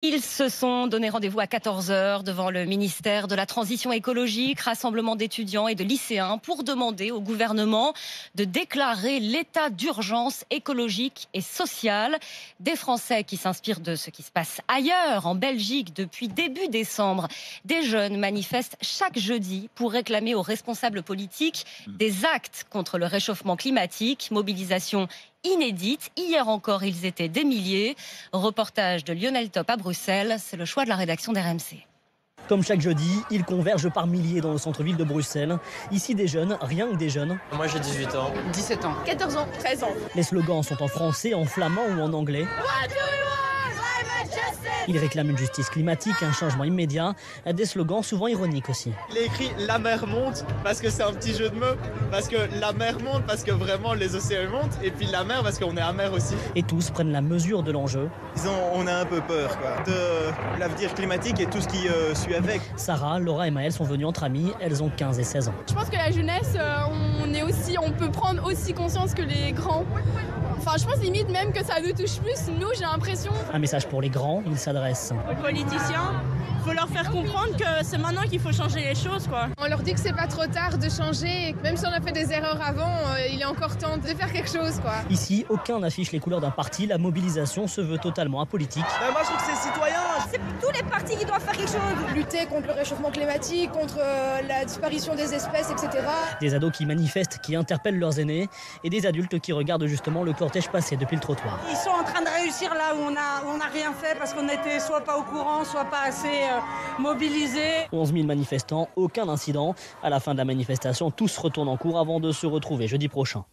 Ils se sont donné rendez-vous à 14 h devant le ministère de la Transition écologique, rassemblement d'étudiants et de lycéens pour demander au gouvernement de déclarer l'état d'urgence écologique et sociale. Des Français qui s'inspirent de ce qui se passe ailleurs, en Belgique, depuis début décembre. Des jeunes manifestent chaque jeudi pour réclamer aux responsables politiques des actes contre le réchauffement climatique. Mobilisation inédite. Hier encore, ils étaient des milliers. Reportage de Lionel Top à Bruxelles. C'est le choix de la rédaction d'RMC. Comme chaque jeudi, ils convergent par milliers dans le centre-ville de Bruxelles. Ici, des jeunes, rien que des jeunes. Moi, j'ai 18 ans. 17 ans. 14 ans. 13 ans. Les slogans sont en français, en flamand ou en anglais. Ils réclament une justice climatique, un changement immédiat, des slogans souvent ironiques aussi. Il est écrit « La mer monte » parce que c'est un petit jeu de mots, parce que la mer monte parce que vraiment les océans montent, et puis la mer parce qu'on est amer aussi. Et tous prennent la mesure de l'enjeu. Disons, on a un peu peur de l'avenir climatique et tout ce qui suit avec. Sarah, Laura et Maëlle sont venues entre amies, elles ont 15 et 16 ans. Je pense que la jeunesse, on peut prendre aussi conscience que les grands. Enfin, je pense limite même que ça nous touche plus, nous, j'ai l'impression. Un message pour les grands, ils s'adressent aux politiciens. Il faut leur faire comprendre que c'est maintenant qu'il faut changer les choses, quoi. On leur dit que c'est pas trop tard de changer. Même si on a fait des erreurs avant, il est encore temps de faire quelque chose, quoi. Ici, aucun n'affiche les couleurs d'un parti. La mobilisation se veut totalement apolitique. Moi, je trouve que c'est citoyen. C'est tous les partis qui doivent faire quelque chose. Lutter contre le réchauffement climatique, contre la disparition des espèces, etc. Des ados qui manifestent, qui interpellent leurs aînés, et des adultes qui regardent justement le cortège passer depuis le trottoir. Ils sont en train de réussir là où on n'a rien fait parce qu'on était soit pas au courant, soit pas assez mobilisés. 11 000 manifestants, aucun incident. À la fin de la manifestation, tous retournent en cours avant de se retrouver jeudi prochain.